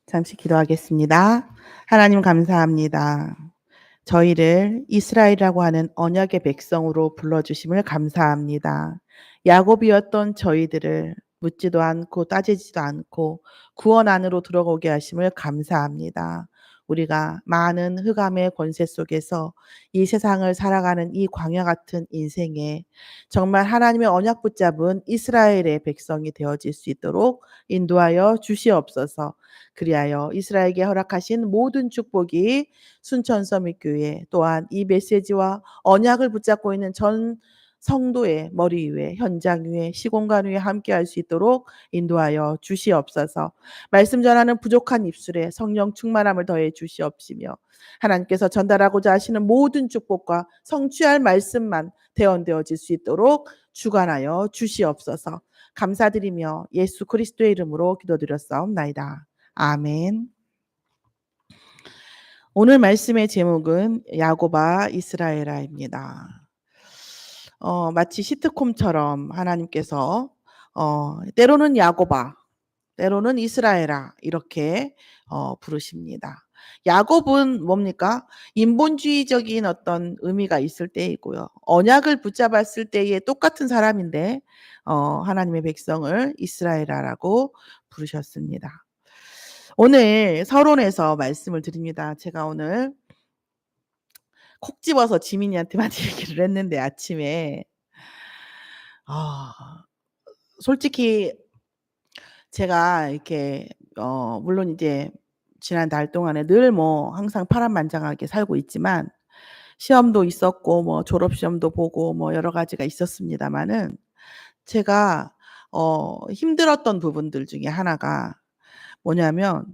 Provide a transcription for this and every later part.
잠시 기도하겠습니다. 하나님 감사합니다. 저희를 이스라엘이라고 하는 언약의 백성으로 불러주심을 감사합니다. 야곱이었던 저희들을 묻지도 않고 따지지도 않고 구원 안으로 들어오게 하심을 감사합니다. 우리가 많은 흑암의 권세 속에서 이 세상을 살아가는 이 광야 같은 인생에 정말 하나님의 언약 붙잡은 이스라엘의 백성이 되어질 수 있도록 인도하여 주시옵소서. 그리하여 이스라엘에게 허락하신 모든 축복이 순천서밋교회 또한 이 메시지와 언약을 붙잡고 있는 전 성도의 머리 위에 현장 위에 시공간 위에 함께할 수 있도록 인도하여 주시옵소서. 말씀 전하는 부족한 입술에 성령 충만함을 더해 주시옵시며 하나님께서 전달하고자 하시는 모든 축복과 성취할 말씀만 대언되어질 수 있도록 주관하여 주시옵소서. 감사드리며 예수 그리스도의 이름으로 기도드렸사옵나이다. 아멘. 오늘 말씀의 제목은 야곱아 이스라엘아입니다. 마치 시트콤처럼 하나님께서 때로는 야곱아, 때로는 이스라엘아 이렇게 부르십니다. 야곱은 뭡니까? 인본주의적인 어떤 의미가 있을 때이고요. 언약을 붙잡았을 때의 똑같은 사람인데 하나님의 백성을 이스라엘아라고 부르셨습니다. 오늘 서론에서 말씀을 드립니다. 제가 오늘 콕 집어서 지민이한테만 얘기를 했는데 아침에 솔직히 제가 이렇게 물론 이제 지난 달 동안에 늘 뭐 항상 파란만장하게 살고 있지만 시험도 있었고 뭐 졸업 시험도 보고 뭐 여러 가지가 있었습니다마는 제가 힘들었던 부분들 중에 하나가 뭐냐면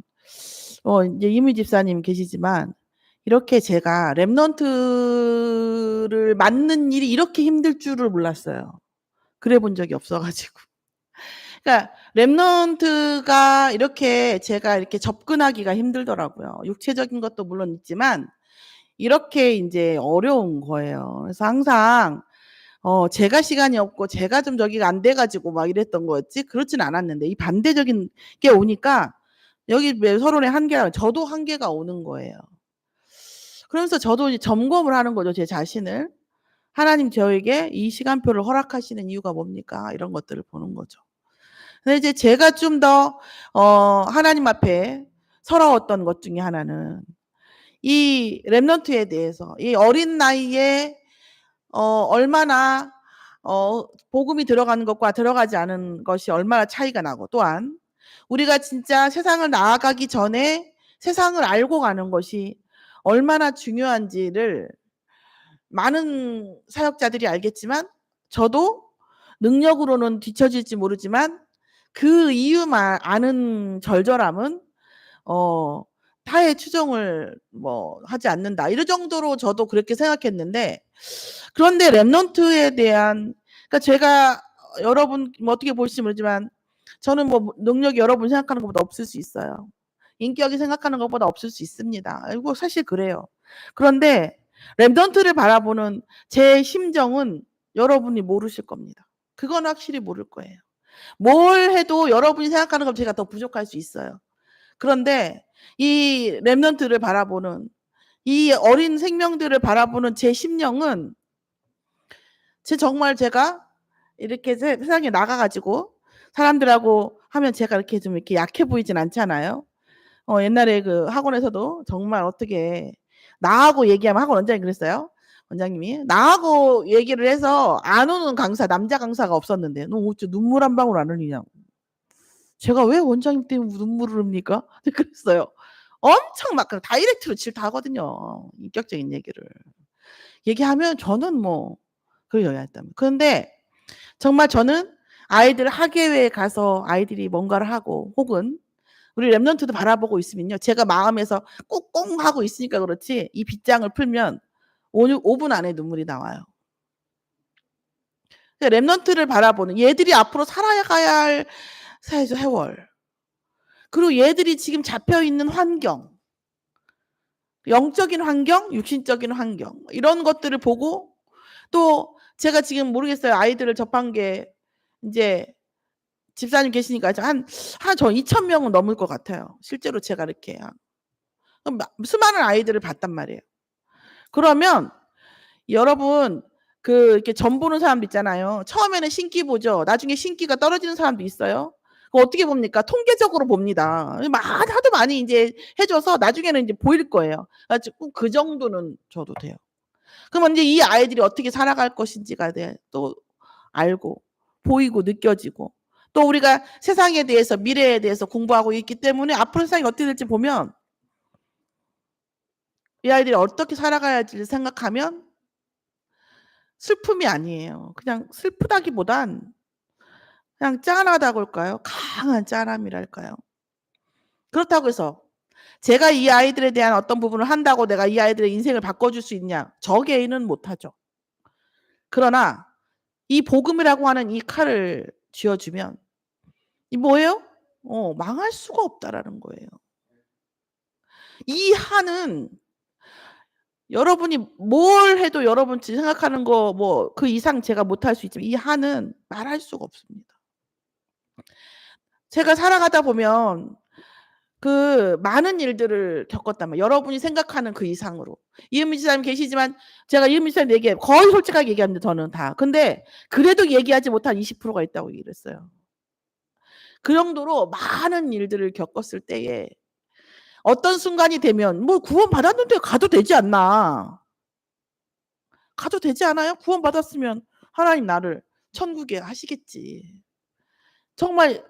이제 이미 집사님 계시지만 이렇게 제가 랩넌트를 맡는 일이 이렇게 힘들 줄을 몰랐어요. 그래 본 적이 없어 가지고. 그러니까 랩넌트가 이렇게 제가 이렇게 접근하기가 힘들더라고요. 육체적인 것도 물론 있지만 이렇게 인제 어려운 거예요. 그래서 항상 제가 시간이 없고 제가 좀 저기가 안 돼 가지고 막 이랬던 거였지 그렇진 않았는데 이 반대적인 게 오니까 여기 왜 서론에 한계라 저도 한계가 오는 거예요. 그러면서 저도 이제 점검을 하는 거죠, 제 자신을. 하나님 저에게 이 시간표를 허락하시는 이유가 뭡니까? 이런 것들을 보는 거죠. 근데 이제 제가 좀 더 하나님 앞에 서러웠던 것 중에 하나는 이 랩넌트에 대해서 이 어린 나이에 얼마나 복음이 들어가는 것과 들어가지 않은 것이 얼마나 차이가 나고 또한 우리가 진짜 세상을 나아가기 전에 세상을 알고 가는 것이 얼마나 중요한지를 많은 사역자들이 알겠지만 저도 능력으로는 뒤처질지 모르지만 그 이유만 아는 절절함은 타의 추종을 뭐 하지 않는다. 이럴 정도로 저도 그렇게 생각했는데 그런데 랩넌트에 대한 그러니까 제가 여러분 뭐 어떻게 보실지 모르지만 저는 뭐 능력이 여러분 생각하는 것보다 없을 수 있어요. 인격이 생각하는 것보다 없을 수 있습니다. 이거 사실 그래요. 그런데 랩넌트를 바라보는 제 심정은 여러분이 모르실 겁니다. 그건 확실히 모를 거예요. 뭘 해도 여러분이 생각하는 것 제가 더 부족할 수 있어요. 그런데 이 랩넌트를 바라보는 이 어린 생명들을 바라보는 제 심령은 정말 제가 이렇게 세상에 나가 가지고 사람들하고 하면 제가 이렇게 좀 이렇게 약해 보이진 않잖아요. 옛날에 그 학원에서도 정말 어떻게 나하고 얘기하면 학원 원장님이 그랬어요. 원장님이 나하고 얘기를 해서 안 우는 강사 남자 강사가 없었는데 "너 어째 눈물 한 방울 안 흘리냐."고. 제가 "왜 원장님 때문에 눈물을 흘립니까?" 그랬어요. 엄청 막 다이렉트로 질타하거든요, 인격적인 얘기를. 얘기하면 저는 뭐 그래요 일단. 그런데 정말 저는 아이들 학예회에 가서 아이들이 뭔가를 하고 혹은 우리 랩넌트도 바라보고 있으면요. 제가 마음에서 꾹꾹 하고 있으니까 그렇지 이 빗장을 풀면 5분 안에 눈물이 나와요. 랩넌트를 바라보는 얘들이 앞으로 살아가야 할 세월 그리고 얘들이 지금 잡혀 있는 환경 영적인 환경, 육신적인 환경 이런 것들을 보고 또 제가 지금 모르겠어요. 아이들을 접한 게 인제 집사님 계시니까 저 2,000명은 넘을 것 같아요. 실제로 제가 이렇게 수많은 아이들을 봤단 말이에요. 그러면 여러분 이렇게 점 보는 사람도 있잖아요. 처음에는 신기 보죠. 나중에 신기가 떨어지는 사람도 있어요. 어떻게 봅니까? 통계적으로 봅니다. 하도 많이 이제 해줘서 나중에는 이제 보일 거예요. 가지고 그 정도는 줘도 돼요. 그러면 이제 이 아이들이 어떻게 살아갈 것인지가 또 알고 보이고 느껴지고 또 우리가 세상에 대해서 미래에 대해서 공부하고 있기 때문에 앞으로 세상이 어떻게 될지 보면 이 아이들이 어떻게 살아가야 할지를 생각하면 슬픔이 아니에요. 그냥 슬프다기보단 그냥 짠하다고 할까요? 강한 짠함이랄까요? 그렇다고 해서 제가 이 아이들에 대한 어떤 부분을 한다고 내가 이 아이들의 인생을 바꿔줄 수 있냐? 저 개인은 못하죠. 그러나 이 복음이라고 하는 이 칼을 쥐어주면 이 뭐예요? 망할 수가 없다라는 거예요. 이 한은 여러분이 뭘 해도 여러분 생각하는 거 뭐 그 이상 제가 못할 수 있지만 이 한은 말할 수가 없습니다. 제가 살아가다 보면 많은 일들을 겪었단 말이에요. 여러분이 생각하는 그 이상으로. 이은미 지사님 계시지만 제가 이은미 지사님 얘기해 거의 솔직하게 얘기하는데 저는 다. 근데 그래도 얘기하지 못한 20%가 있다고 얘기를 했어요. 그 정도로 많은 일들을 겪었을 때에 어떤 순간이 되면 뭐 구원 받았는데 가도 되지 않나. 가도 되지 않아요? 구원 받았으면 하나님 나를 천국에 하시겠지. 정말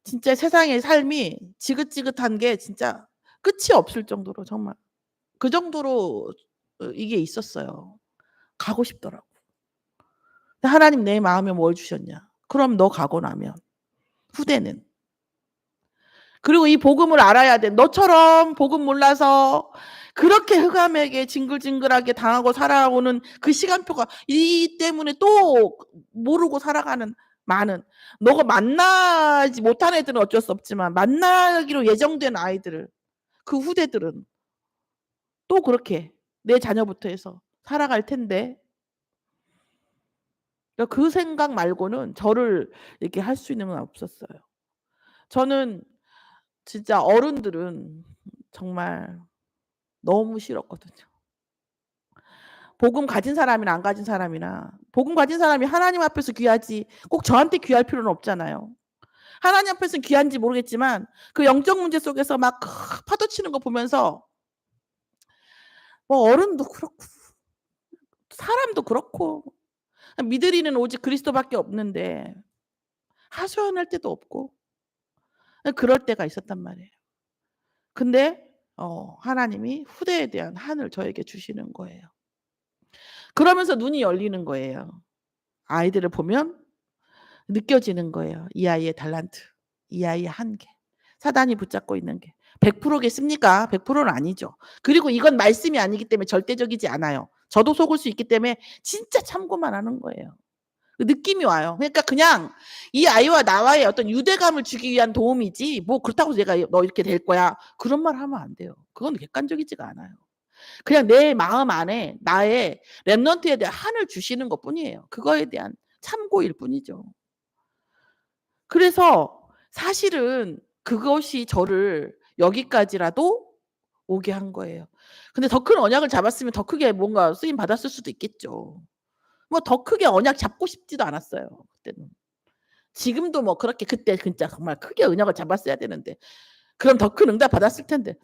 진짜 세상의 삶이 지긋지긋한 게 진짜 끝이 없을 정도로 정말 그 정도로 이게 있었어요. 가고 싶더라고. 하나님 내 마음에 뭘 주셨냐? 그럼 너 가고 나면 후대는. 그리고 이 복음을 알아야 돼. 너처럼 복음 몰라서 그렇게 흑암에게 징글징글하게 당하고 살아오는 그 시간표가 이 때문에 또 모르고 살아가는 많은 너가 만나지 못한 애들은 어쩔 수 없지만 만나기로 예정된 아이들을 그 후대들은 또 그렇게 내 자녀부터 해서 살아갈 텐데 그 생각 말고는 저를 이렇게 할 수 있는 건 없었어요. 저는 진짜 어른들은 정말 너무 싫었거든요. 복음 가진 사람이나 안 가진 사람이나 복음 가진 사람이 하나님 앞에서 귀하지 꼭 저한테 귀할 필요는 없잖아요. 하나님 앞에서는 귀한지 모르겠지만 그 영적 문제 속에서 막 파도치는 거 보면서 뭐 어른도 그렇고 사람도 그렇고 믿으리는 오직 그리스도밖에 없는데 하소연할 때도 없고 그럴 때가 있었단 말이에요. 근데 하나님이 후대에 대한 한을 저에게 주시는 거예요. 그러면서 눈이 열리는 거예요. 아이들을 보면 느껴지는 거예요. 이 아이의 달란트, 이 아이의 한계, 사단이 붙잡고 있는 게 100%겠습니까? 100%는 아니죠. 그리고 이건 말씀이 아니기 때문에 절대적이지 않아요. 저도 속을 수 있기 때문에 진짜 참고만 하는 거예요. 느낌이 와요. 그러니까 그냥 이 아이와 나와의 어떤 유대감을 주기 위한 도움이지 뭐 그렇다고 내가 너 이렇게 될 거야. 그런 말 하면 안 돼요. 그건 객관적이지가 않아요. 그냥 내 마음 안에 나의 렘넌트에 대한 한을 주시는 것뿐이에요. 그거에 대한 참고일 뿐이죠. 그래서 사실은 그것이 저를 여기까지라도 오게 한 거예요. 근데 더 큰 언약을 잡았으면 더 크게 뭔가 쓰임 받았을 수도 있겠죠. 뭐 더 크게 언약 잡고 싶지도 않았어요, 그때는. 지금도 뭐 그렇게 그때 진짜 정말 크게 언약을 잡았어야 되는데 그럼 더 큰 응답 받았을 텐데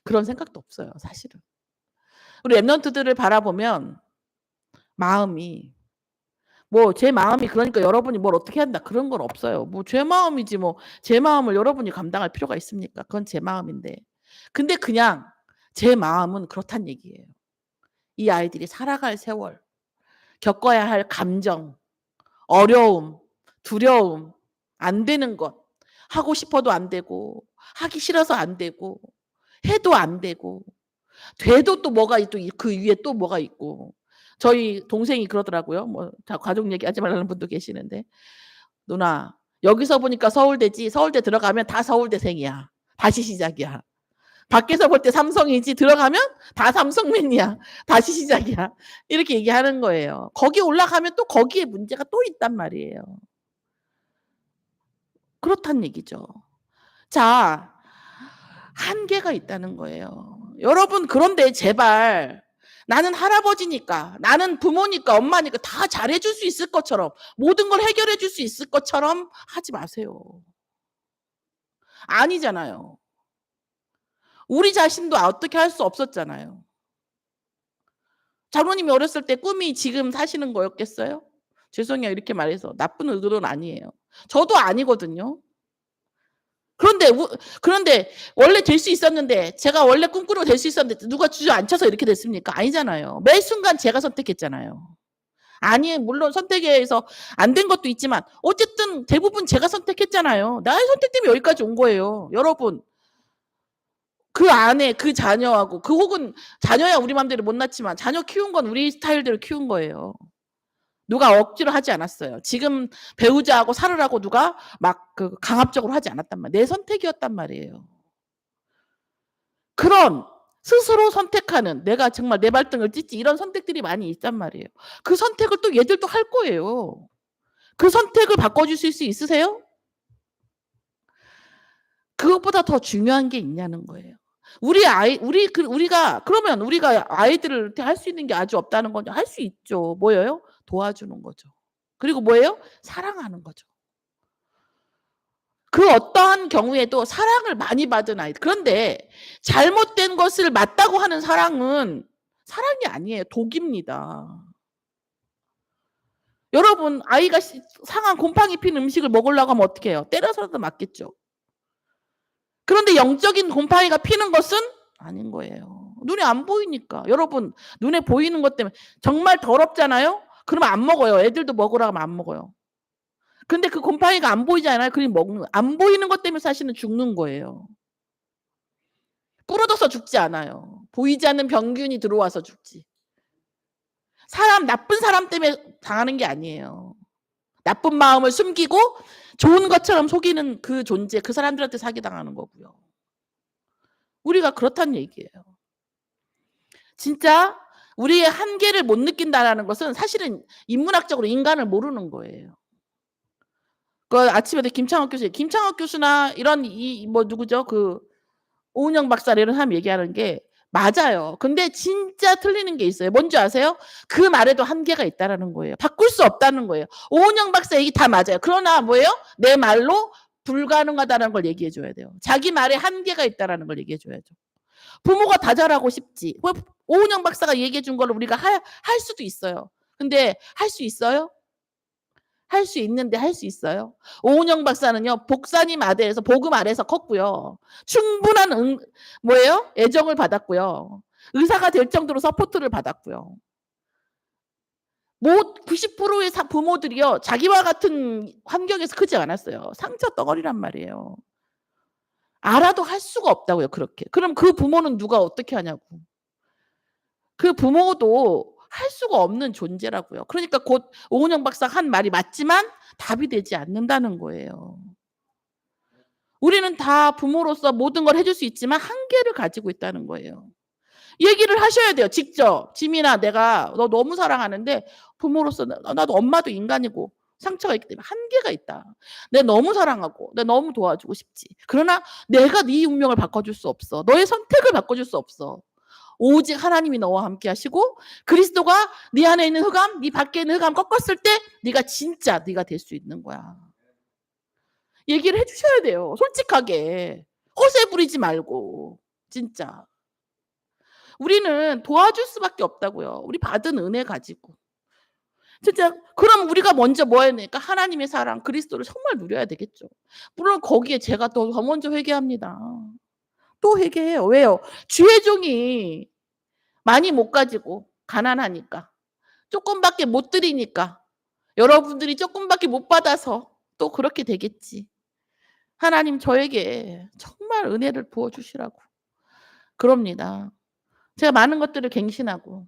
그런 생각도 없어요, 사실은. 우리 렘넌트들을 바라보면 마음이 뭐 제 마음이 그러니까 여러분이 뭘 어떻게 한다 그런 건 없어요. 뭐 제 마음이지 뭐 제 마음을 여러분이 감당할 필요가 있습니까? 그건 제 마음인데. 근데 그냥 제 마음은 그렇단 얘기예요. 이 아이들이 살아갈 세월, 겪어야 할 감정, 어려움, 두려움, 안 되는 것, 하고 싶어도 안 되고, 하기 싫어서 안 되고, 해도 안 되고, 돼도 또 뭐가 또 그 위에 또 뭐가 있고. 저희 동생이 그러더라고요. 뭐 가족 얘기하지 말라는 분도 계시는데 누나 여기서 보니까 서울대지 서울대 들어가면 다 서울대생이야. 다시 시작이야. 밖에서 볼 때 삼성이지 들어가면 다 삼성맨이야. 다시 시작이야. 이렇게 얘기하는 거예요. 거기 올라가면 또 거기에 문제가 또 있단 말이에요. 그렇다는 얘기죠. 자, 한계가 있다는 거예요. 여러분, 그런데 제발 나는 할아버지니까, 나는 부모니까, 엄마니까 다 잘해줄 수 있을 것처럼, 모든 걸 해결해줄 수 있을 것처럼 하지 마세요. 아니잖아요. 우리 자신도 어떻게 할 수 없었잖아요. 장로님이 어렸을 때 꿈이 지금 사시는 거였겠어요? 죄송해요. 이렇게 말해서. 나쁜 의도는 아니에요. 저도 아니거든요. 그런데 원래 될 수 있었는데, 제가 원래 꿈꾸고 될 수 있었는데 누가 주저앉혀서 이렇게 됐습니까? 아니잖아요. 매 순간 제가 선택했잖아요. 아니, 물론 선택에서 안 된 것도 있지만 어쨌든 대부분 제가 선택했잖아요. 나의 선택 때문에 여기까지 온 거예요. 여러분, 그 안에 그 자녀하고, 그 혹은 자녀야 우리 맘대로 못 낳지만 자녀 키운 건 우리 스타일대로 키운 거예요. 누가 억지로 하지 않았어요. 지금 배우자하고 살으라고 누가 막 그 강압적으로 하지 않았단 말이에요. 내 선택이었단 말이에요. 그런 스스로 선택하는, 내가 정말 내 발등을 찢지, 이런 선택들이 많이 있단 말이에요. 그 선택을 또 얘들도 할 거예요. 그 선택을 바꿔주실 수 있으세요? 그것보다 더 중요한 게 있냐는 거예요. 그러면 우리가 아이들을 할 수 있는 게 아주 없다는 거죠. 할 수 있죠. 뭐예요? 도와주는 거죠. 그리고 뭐예요? 사랑하는 거죠. 그 어떠한 경우에도 사랑을 많이 받은 아이들. 그런데 잘못된 것을 맞다고 하는 사랑은 사랑이 아니에요. 독입니다. 여러분, 아이가 상한 곰팡이 핀 음식을 먹으려고 하면 어떻게 해요? 때려서라도 맞겠죠. 그런데 영적인 곰팡이가 피는 것은 아닌 거예요. 눈에 안 보이니까. 여러분, 눈에 보이는 것 때문에 정말 더럽잖아요? 그러면 안 먹어요. 애들도 먹으라고 하면 안 먹어요. 근데 그 곰팡이가 안 보이잖아요. 안 보이는 것 때문에 사실은 죽는 거예요. 부러져서 죽지 않아요. 보이지 않는 병균이 들어와서 죽지. 나쁜 사람 때문에 당하는 게 아니에요. 나쁜 마음을 숨기고 좋은 것처럼 속이는 그 존재, 그 사람들한테 사기당하는 거고요. 우리가 그렇다는 얘기예요. 진짜 우리의 한계를 못 느낀다는 것은 사실은 인문학적으로 인간을 모르는 거예요. 그 아침에 김창욱 교수나 이런 누구죠? 그 오은영 박사 이런 사람 얘기하는 게 맞아요. 근데 진짜 틀리는 게 있어요. 뭔지 아세요? 그 말에도 한계가 있다라는 거예요. 바꿀 수 없다는 거예요. 오은영 박사 얘기 다 맞아요. 그러나 뭐예요? 내 말로 불가능하다는 걸 얘기해 줘야 돼요. 자기 말에 한계가 있다라는 걸 얘기해 줘야죠. 부모가 다 잘하고 싶지. 오은영 박사가 얘기해 준 걸 우리가 할 수도 있어요. 근데 할 수 있어요? 할 수 있는데 할 수 있어요? 오은영 박사는요, 복사님 아래에서, 복음 아래에서 컸고요. 충분한 애정을 받았고요. 의사가 될 정도로 서포트를 받았고요. 90%의 부모들이요, 자기와 같은 환경에서 크지 않았어요. 상처 덩어리란 말이에요. 알아도 할 수가 없다고요, 그렇게. 그럼 그 부모는 누가 어떻게 하냐고. 그 부모도 할 수가 없는 존재라고요. 그러니까 곧 오은영 박사가 한 말이 맞지만 답이 되지 않는다는 거예요. 우리는 다 부모로서 모든 걸 해줄 수 있지만 한계를 가지고 있다는 거예요. 얘기를 하셔야 돼요. 직접. 지민아, 내가 너 너무 사랑하는데 부모로서 나도 엄마도 인간이고 상처가 있기 때문에 한계가 있다. 내가 너무 사랑하고 내가 너무 도와주고 싶지. 그러나 내가 네 운명을 바꿔줄 수 없어. 너의 선택을 바꿔줄 수 없어. 오직 하나님이 너와 함께 하시고 그리스도가 네 안에 있는 흑암, 네 밖에 있는 흑암 꺾었을 때 네가 진짜 네가 될 수 있는 거야. 얘기를 해주셔야 돼요. 솔직하게. 허세 부리지 말고. 진짜. 우리는 도와줄 수밖에 없다고요. 우리 받은 은혜 가지고. 진짜 그럼 우리가 먼저 뭐 해야 되니까 하나님의 사랑, 그리스도를 정말 누려야 되겠죠. 물론 거기에 제가 더 먼저 회개합니다. 또 회개해요. 왜요? 주의 종이 많이 못 가지고 가난하니까. 조금밖에 못 드리니까. 여러분들이 조금밖에 못 받아서 또 그렇게 되겠지. 하나님 저에게 정말 은혜를 부어주시라고. 그럽니다. 제가 많은 것들을 갱신하고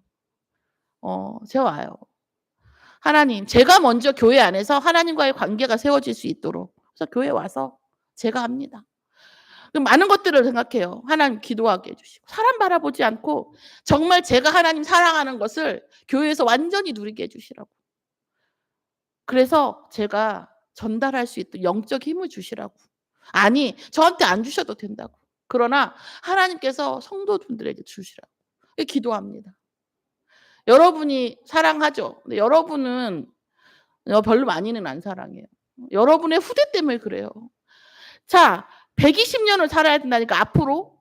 제가 와요. 하나님, 제가 먼저 교회 안에서 하나님과의 관계가 세워질 수 있도록. 그래서 교회 와서 제가 합니다. 많은 것들을 생각해요. 하나님 기도하게 해주시고. 사람 바라보지 않고 정말 제가 하나님 사랑하는 것을 교회에서 완전히 누리게 해주시라고. 그래서 제가 전달할 수 있도록 영적 힘을 주시라고. 아니, 저한테 안 주셔도 된다고. 그러나 하나님께서 성도분들에게 주시라고. 기도합니다. 여러분이 사랑하죠. 근데 여러분은 별로 많이는 안 사랑해요. 여러분의 후대 때문에 그래요. 자, 120년을 살아야 된다니까 앞으로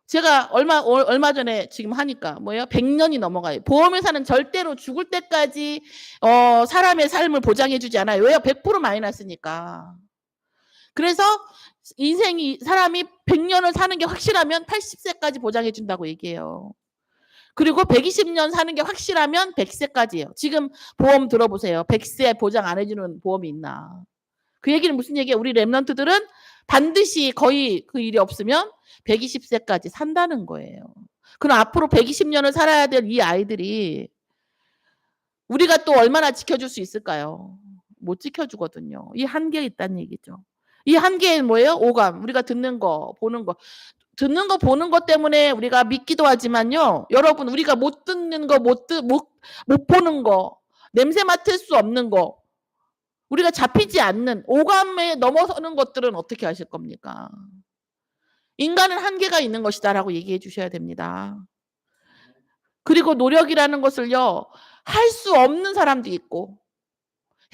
제가 얼마 전에 지금 하니까 뭐예요? 100년이 넘어가요. 보험회사는 절대로 죽을 때까지 사람의 삶을 보장해 주지 않아요. 왜요? 100% 마이너스니까. 그래서 사람이 100년을 사는 게 확실하면 80세까지 보장해 준다고 얘기해요. 그리고 120년 사는 게 확실하면 100세까지예요. 지금 보험 들어보세요. 100세 보장 안 해주는 보험이 있나. 그 얘기는 무슨 얘기예요? 우리 랩런트들은 반드시 거의 그 일이 없으면 120세까지 산다는 거예요. 그럼 앞으로 120년을 살아야 될 이 아이들이 우리가 또 얼마나 지켜줄 수 있을까요? 못 지켜주거든요. 이 한계가 있다는 얘기죠. 이 한계는 뭐예요? 오감. 우리가 듣는 거, 보는 거. 듣는 거, 보는 것 때문에 우리가 믿기도 하지만요. 여러분, 우리가 못 듣는 거, 못 보는 거, 냄새 맡을 수 없는 거, 우리가 잡히지 않는 오감에 넘어서는 것들은 어떻게 하실 겁니까? 인간은 한계가 있는 것이다라고 얘기해 주셔야 됩니다. 그리고 노력이라는 것을요. 할 수 없는 사람도 있고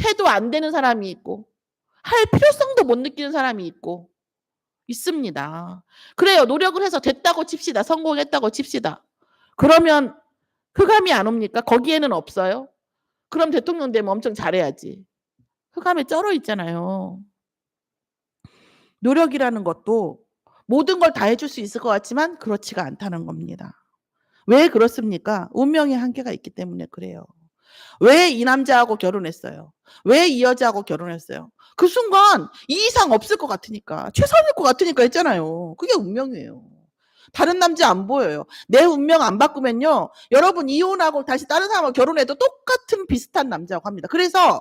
해도 안 되는 사람이 있고 할 필요성도 못 느끼는 사람이 있고 있습니다. 그래요. 노력을 해서 됐다고 칩시다. 성공했다고 칩시다. 그러면 흑암이 안 옵니까? 거기에는 없어요. 그럼 대통령 되면 엄청 잘해야지. 흑암에 쩔어 있잖아요. 노력이라는 것도 모든 걸 다 해줄 수 있을 것 같지만 그렇지가 않다는 겁니다. 왜 그렇습니까? 운명의 한계가 있기 때문에 그래요. 왜 이 남자하고 결혼했어요? 왜 이 여자하고 결혼했어요? 그 순간 이 이상 없을 것 같으니까 최선일 것 같으니까 했잖아요. 그게 운명이에요. 다른 남자 안 보여요. 내 운명 안 바꾸면요. 여러분 이혼하고 다시 다른 사람하고 결혼해도 똑같은 비슷한 남자하고 합니다. 그래서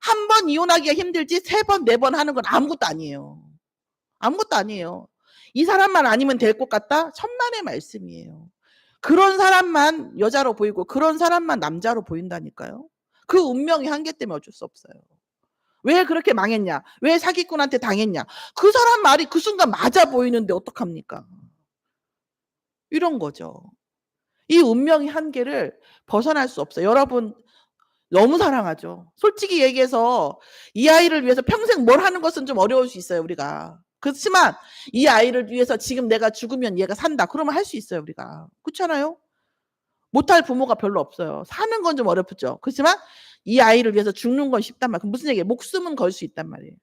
한 번 이혼하기가 힘들지 3번, 4번 하는 건 아무것도 아니에요. 아무것도 아니에요. 이 사람만 아니면 될 것 같다? 천만의 말씀이에요. 그런 사람만 여자로 보이고 그런 사람만 남자로 보인다니까요. 그 운명의 한계 때문에 어쩔 수 없어요. 왜 그렇게 망했냐? 왜 사기꾼한테 당했냐? 그 사람 말이 그 순간 맞아 보이는데 어떡합니까? 이런 거죠. 이 운명의 한계를 벗어날 수 없어요. 여러분 너무 사랑하죠. 솔직히 얘기해서 이 아이를 위해서 평생 뭘 하는 것은 좀 어려울 수 있어요, 우리가. 그렇지만 이 아이를 위해서 지금 내가 죽으면 얘가 산다. 그러면 할 수 있어요, 우리가. 그렇잖아요? 못할 부모가 별로 없어요. 사는 건 좀 어렵죠. 그렇지만 이 아이를 위해서 죽는 건 쉽단 말이에요. 무슨 얘기예요? 목숨은 걸 수 있단 말이에요.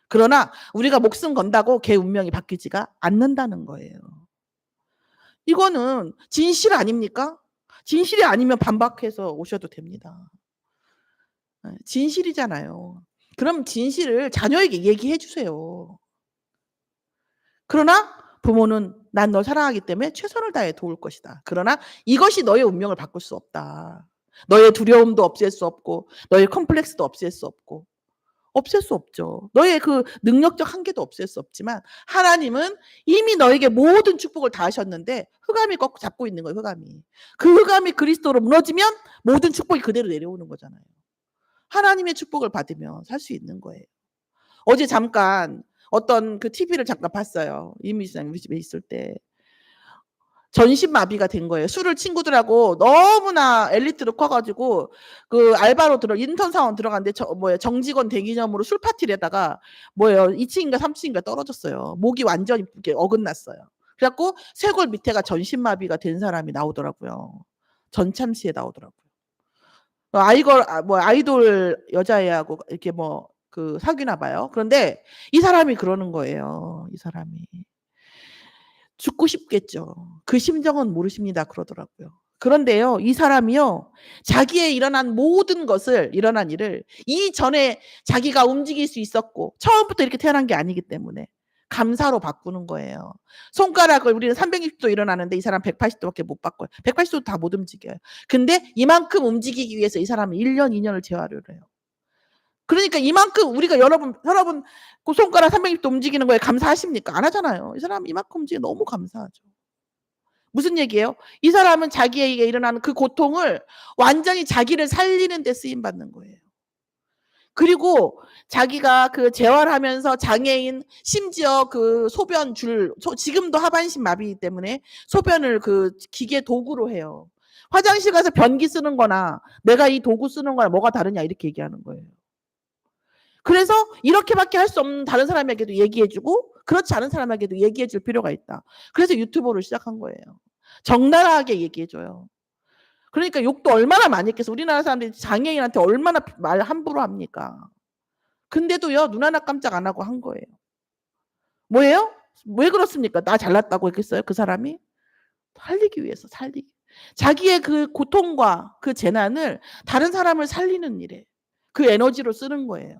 그러나 우리가 목숨 건다고 걔 운명이 바뀌지가 않는다는 거예요. 이거는 진실 아닙니까? 진실이 아니면 반박해서 오셔도 됩니다. 진실이잖아요. 그럼 진실을 자녀에게 얘기해 주세요. 그러나 부모는 난 널 사랑하기 때문에 최선을 다해 도울 것이다. 그러나 이것이 너의 운명을 바꿀 수 없다. 너의 두려움도 없앨 수 없고 너의 컴플렉스도 없앨 수 없고 없앨 수 없죠. 너의 그 능력적 한계도 없앨 수 없지만 하나님은 이미 너에게 모든 축복을 다 하셨는데 흑암이 꼭 잡고 있는 거예요. 흑암이. 그 흑암이 그리스도로 무너지면 모든 축복이 그대로 내려오는 거잖아요. 하나님의 축복을 받으면 살 수 있는 거예요. 어제 잠깐 어떤 그 TV를 잠깐 봤어요. 이미지랑 우리 집에 있을 때. 전신마비가 된 거예요. 술을 친구들하고 너무나 엘리트로 커가지고 그 알바로 인턴 사원 들어갔는데 정직원 대기념으로 술 파티를 하다가 2층인가 3층인가 떨어졌어요. 목이 완전히 어긋났어요. 그래갖고 쇄골 밑에가 전신마비가 된 사람이 나오더라고요. 전참시에 나오더라고요. 아이돌 여자애하고 이렇게 사귀나 봐요. 그런데 이 사람이 그러는 거예요. 이 사람이. 죽고 싶겠죠. 그 심정은 모르십니다. 그러더라고요. 그런데요, 이 사람이요, 자기의 일어난 일을 이전에 자기가 움직일 수 있었고, 처음부터 이렇게 태어난 게 아니기 때문에 감사로 바꾸는 거예요. 손가락을 우리는 360도 일어나는데 이 사람 180도밖에 못 바꿔요. 180도 다 못 움직여요. 근데 이만큼 움직이기 위해서 이 사람은 1년, 2년을 재활을 해요. 그러니까 이만큼 우리가 여러분 그 손가락 360도 움직이는 거에 감사하십니까? 안 하잖아요. 이 사람 이만큼 움직이면 너무 감사하죠. 무슨 얘기예요? 이 사람은 자기에게 일어나는 그 고통을 완전히 자기를 살리는 데 쓰임 받는 거예요. 그리고 자기가 그 재활하면서 장애인 심지어 그 소변 지금도 하반신 마비 때문에 소변을 그 기계 도구로 해요. 화장실 가서 변기 쓰는 거나 내가 이 도구 쓰는 거나 뭐가 다르냐 이렇게 얘기하는 거예요. 그래서 이렇게밖에 할 수 없는 다른 사람에게도 얘기해주고 그렇지 않은 사람에게도 얘기해줄 필요가 있다. 그래서 유튜버를 시작한 거예요. 적나라하게 얘기해줘요. 그러니까 욕도 얼마나 많이 했겠어. 우리나라 사람들이 장애인한테 얼마나 말 함부로 합니까. 근데도요 눈 하나 깜짝 안 하고 한 거예요. 뭐예요? 왜 그렇습니까? 나 잘났다고 했겠어요 그 사람이? 살리기 위해서 살리기. 자기의 그 고통과 그 재난을 다른 사람을 살리는 일에 그 에너지로 쓰는 거예요.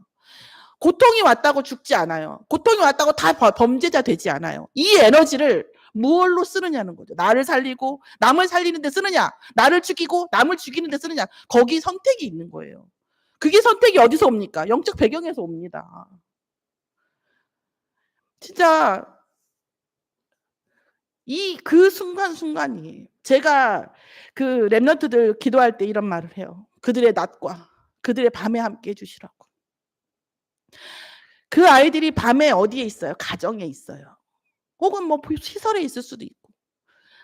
고통이 왔다고 죽지 않아요. 고통이 왔다고 다 범죄자 되지 않아요. 이 에너지를 무엇로 쓰느냐는 거죠. 나를 살리고 남을 살리는 데 쓰느냐, 나를 죽이고 남을 죽이는 데 쓰느냐, 거기 선택이 있는 거예요. 그게 선택이 어디서 옵니까? 영적 배경에서 옵니다. 진짜 그 순간순간이 제가 그 랩런트들 기도할 때 이런 말을 해요. 그들의 낮과 그들의 밤에 함께 해주시라고. 그 아이들이 밤에 어디에 있어요? 가정에 있어요. 혹은 뭐 시설에 있을 수도 있고.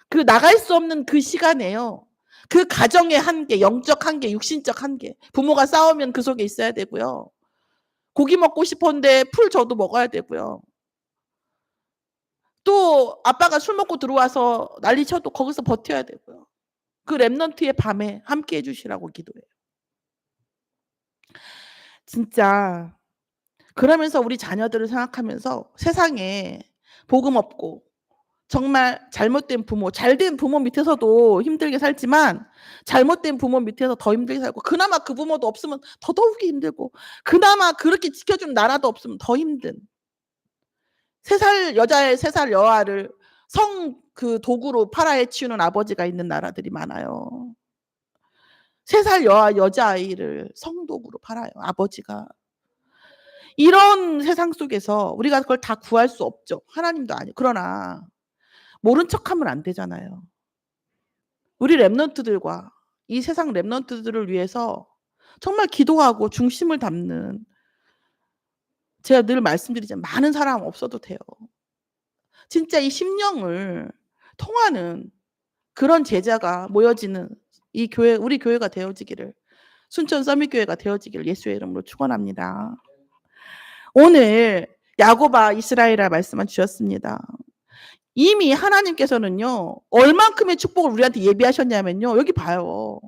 그 나갈 수 없는 그 시간에요. 그 가정의 한계, 영적 한계, 육신적 한계. 부모가 싸우면 그 속에 있어야 되고요. 고기 먹고 싶었는데 풀 줘도 먹어야 되고요. 또 아빠가 술 먹고 들어와서 난리 쳐도 거기서 버텨야 되고요. 그 랩런트의 밤에 함께 해주시라고 기도해요. 진짜 그러면서 우리 자녀들을 생각하면서 세상에 복음 없고 정말 잘못된 부모, 잘된 부모 밑에서도 힘들게 살지만 잘못된 부모 밑에서 더 힘들게 살고 그나마 그 부모도 없으면 더더욱이 힘들고 그나마 그렇게 지켜준 나라도 없으면 더 힘든 3살 여자의 3살 여아를 그 도구로 팔아헤치우는 아버지가 있는 나라들이 많아요. 3살 여자아이를 성도구로 팔아요. 아버지가. 이런 세상 속에서 우리가 그걸 다 구할 수 없죠. 하나님도 아니고. 그러나 모른 척하면 안 되잖아요. 우리 랩런트들과 이 세상 랩런트들을 위해서 정말 기도하고 중심을 담는 제가 늘 말씀드리지만 많은 사람 없어도 돼요. 진짜 이 심령을 통하는 그런 제자가 모여지는 이 교회, 우리 교회가 되어지기를 순천 서밋교회가 되어지기를 예수의 이름으로 축원합니다. 오늘 야고바 이스라엘아 말씀만 주셨습니다. 이미 하나님께서는요 얼만큼의 축복을 우리한테 예비하셨냐면요 여기 봐요.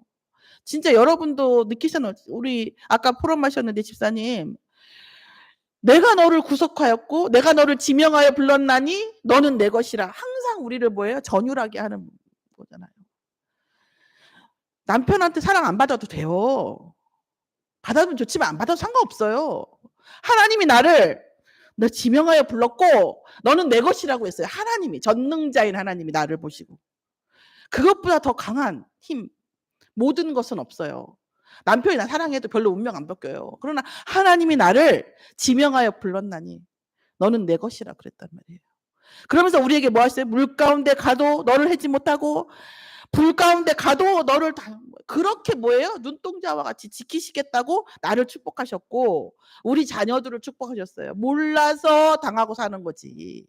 진짜 여러분도 느끼셨나요? 우리 아까 포럼 하셨는데 집사님 내가 너를 구속하였고 내가 너를 지명하여 불렀나니 너는 내 것이라. 항상 우리를 뭐예요? 전율하게 하는 거잖아요. 남편한테 사랑 안 받아도 돼요. 받아도 좋지만 안 받아도 상관없어요. 하나님이 나를 너 지명하여 불렀고 너는 내 것이라고 했어요. 하나님이 전능자인 하나님이 나를 보시고 그것보다 더 강한 힘 모든 것은 없어요. 남편이 나 사랑해도 별로 운명 안 바뀌어요. 그러나 하나님이 나를 지명하여 불렀나니 너는 내 것이라 그랬단 말이에요. 그러면서 우리에게 뭐 하셨어요? 물 가운데 가도 너를 해지 못하고 불 가운데 가도 너를 그렇게 뭐예요? 눈동자와 같이 지키시겠다고 나를 축복하셨고 우리 자녀들을 축복하셨어요. 몰라서 당하고 사는 거지.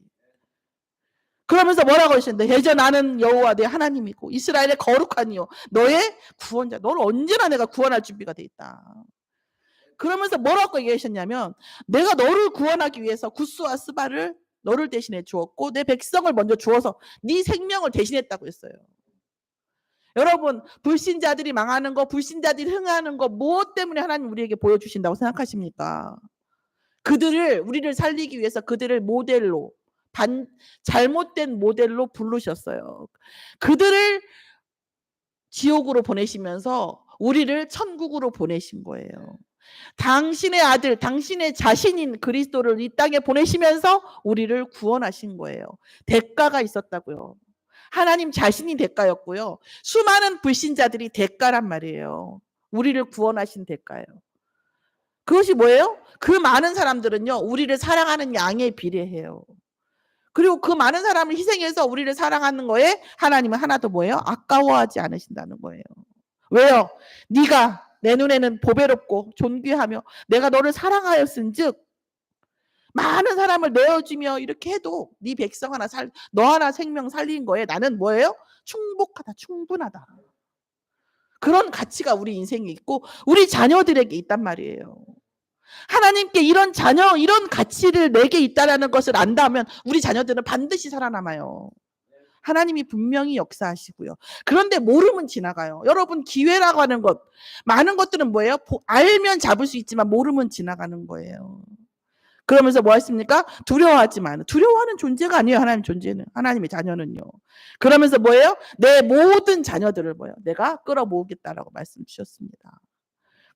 그러면서 뭐라고 하셨는데 예전 나는 여호와 내 하나님이고 이스라엘의 거룩하니요 너의 구원자. 너를 언제나 내가 구원할 준비가 돼 있다. 그러면서 뭐라고 얘기하셨냐면 내가 너를 구원하기 위해서 구스와 스바를 너를 대신해 주었고 내 백성을 먼저 주어서 네 생명을 대신했다고 했어요. 여러분 불신자들이 망하는 거 불신자들이 흥하는 거 무엇 때문에 하나님 우리에게 보여주신다고 생각하십니까? 우리를 살리기 위해서 그들을 모델로 잘못된 모델로 부르셨어요. 그들을 지옥으로 보내시면서 우리를 천국으로 보내신 거예요. 당신의 아들, 당신의 자신인 그리스도를 이 땅에 보내시면서 우리를 구원하신 거예요. 대가가 있었다고요. 하나님 자신이 대가였고요. 수많은 불신자들이 대가란 말이에요. 우리를 구원하신 대가예요. 그것이 뭐예요? 그 많은 사람들은요. 우리를 사랑하는 양에 비례해요. 그리고 그 많은 사람을 희생해서 우리를 사랑하는 거에 하나님은 하나도 뭐예요? 아까워하지 않으신다는 거예요. 왜요? 네가 내 눈에는 보배롭고 존귀하며 내가 너를 사랑하였은즉 많은 사람을 내어주며 이렇게 해도 네 백성 하나 너 하나 생명 살린 거에 나는 뭐예요? 충복하다, 충분하다. 그런 가치가 우리 인생에 있고 우리 자녀들에게 있단 말이에요. 하나님께 이런 자녀, 이런 가치를 내게 있다는 것을 안다면 우리 자녀들은 반드시 살아남아요. 하나님이 분명히 역사하시고요. 그런데 모르면 지나가요. 여러분, 기회라고 하는 것, 많은 것들은 뭐예요? 알면 잡을 수 있지만 모르면 지나가는 거예요. 그러면서 뭐 했습니까? 두려워하지 마. 두려워하는 존재가 아니에요. 하나님 존재는. 하나님의 자녀는요. 그러면서 뭐예요? 내 모든 자녀들을 뭐예요? 내가 끌어모으겠다라고 말씀 주셨습니다.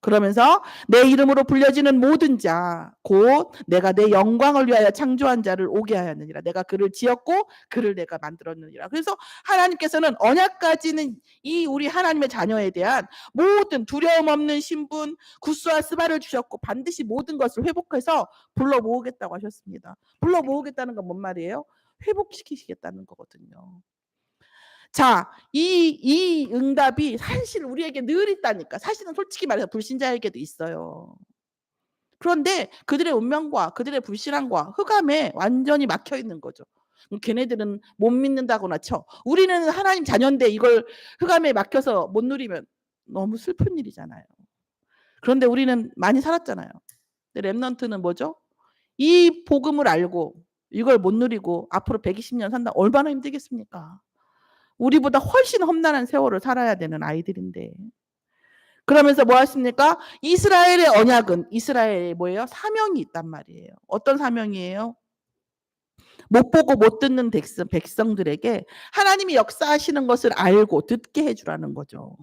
그러면서 내 이름으로 불려지는 모든 자, 곧 내가 내 영광을 위하여 창조한 자를 오게 하였느니라. 내가 그를 지었고 그를 내가 만들었느니라. 그래서 하나님께서는 언약까지는 이 우리 하나님의 자녀에 대한 모든 두려움 없는 신분, 구스와 스바를 주셨고 반드시 모든 것을 회복해서 불러 모으겠다고 하셨습니다. 불러 모으겠다는 건 뭔 말이에요? 회복시키시겠다는 거거든요. 자, 이 응답이 사실 우리에게 늘 있다니까. 사실은 솔직히 말해서 불신자에게도 있어요. 그런데 그들의 운명과 그들의 불신앙과 흑암에 완전히 막혀 있는 거죠. 걔네들은 못 믿는다거나 쳐. 우리는 하나님 자녀인데 이걸 흑암에 막혀서 못 누리면 너무 슬픈 일이잖아요. 그런데 우리는 많이 살았잖아요. 근데 렘넌트는 뭐죠? 이 복음을 알고 이걸 못 누리고 앞으로 120년 산다. 얼마나 힘들겠습니까? 우리보다 훨씬 험난한 세월을 살아야 되는 아이들인데. 그러면서 뭐 하십니까? 이스라엘의 언약은 이스라엘의 뭐예요? 사명이 있단 말이에요. 어떤 사명이에요? 못 보고 못 듣는 백성들에게 하나님이 역사하시는 것을 알고 듣게 해주라는 거죠.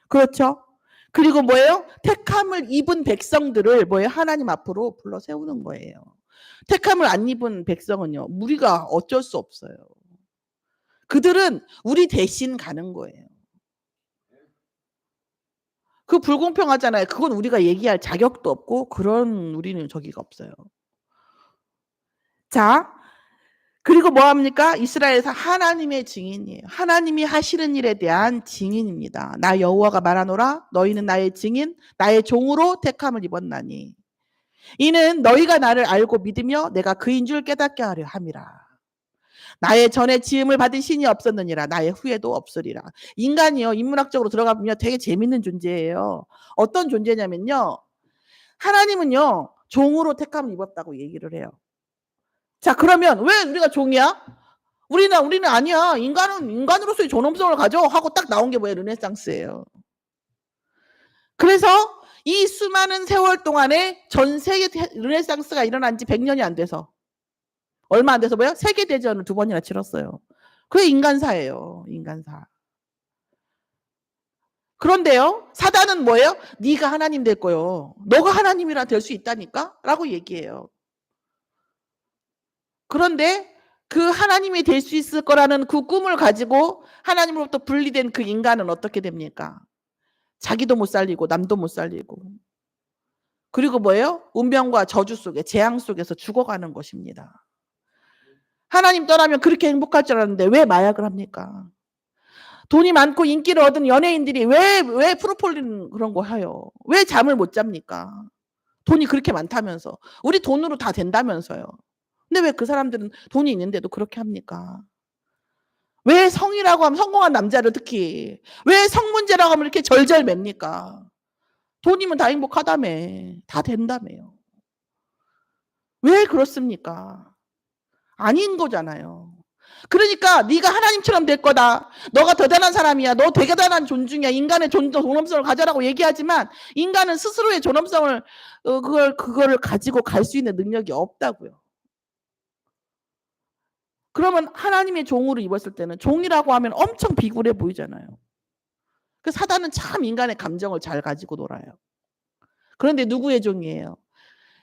그렇죠? 그리고 뭐예요? 택함을 입은 백성들을 뭐예요? 하나님 앞으로 불러 세우는 거예요. 택함을 안 입은 백성은요, 우리가 어쩔 수 없어요. 그들은 우리 대신 가는 거예요. 그 불공평하잖아요. 그건 우리가 얘기할 자격도 없고 그런 우리는 저기가 없어요. 자, 그리고 뭐 합니까? 이스라엘에서 하나님의 증인이에요. 하나님이 하시는 일에 대한 증인입니다. 나 여호와가 말하노라 너희는 나의 증인 나의 종으로 택함을 입었나니 이는 너희가 나를 알고 믿으며 내가 그인 줄 깨닫게 하려 함이라. 나의 전에 지음을 받은 신이 없었느니라 나의 후에도 없으리라. 인간이요 인문학적으로 들어가 보면 되게 재밌는 존재예요. 어떤 존재냐면요. 하나님은요 종으로 택함을 입었다고 얘기를 해요. 자, 그러면 왜 우리가 종이야? 우리는 아니야. 인간은 인간으로서의 존엄성을 가져 하고 딱 나온 게 뭐예요? 르네상스예요. 그래서 이 수많은 세월 동안에 전 세계 르네상스가 일어난 지 100년이 안 돼서 얼마 안 돼서 뭐예요? 세계대전을 2번이나 치렀어요. 그게 인간사예요. 인간사. 그런데요. 사단은 뭐예요? 네가 하나님 될 거요. 너가 하나님이라 될 수 있다니까? 라고 얘기해요. 그런데 그 하나님이 될 수 있을 거라는 그 꿈을 가지고 하나님으로부터 분리된 그 인간은 어떻게 됩니까? 자기도 못 살리고 남도 못 살리고. 그리고 뭐예요? 운명과 저주 속에 재앙 속에서 죽어가는 것입니다. 하나님 떠나면 그렇게 행복할 줄 알았는데 왜 마약을 합니까? 돈이 많고 인기를 얻은 연예인들이 왜 프로폴린 그런 거 해요? 왜 잠을 못 잡니까? 돈이 그렇게 많다면서. 우리 돈으로 다 된다면서요. 근데 왜 그 사람들은 돈이 있는데도 그렇게 합니까? 왜 성이라고 하면 성공한 남자를 특히 왜 성문제라고 하면 이렇게 절절 맵니까? 돈이면 다 행복하다며. 다 된다며요. 왜 그렇습니까? 아닌 거잖아요. 그러니까 네가 하나님처럼 될 거다. 너가 대단한 사람이야. 너 되게 대단한 존중이야. 인간의 존엄성을 가져라고 얘기하지만 인간은 스스로의 존엄성을 그거를 가지고 갈 수 있는 능력이 없다고요. 그러면 하나님의 종으로 입었을 때는 종이라고 하면 엄청 비굴해 보이잖아요. 그 사단은 참 인간의 감정을 잘 가지고 놀아요. 그런데 누구의 종이에요?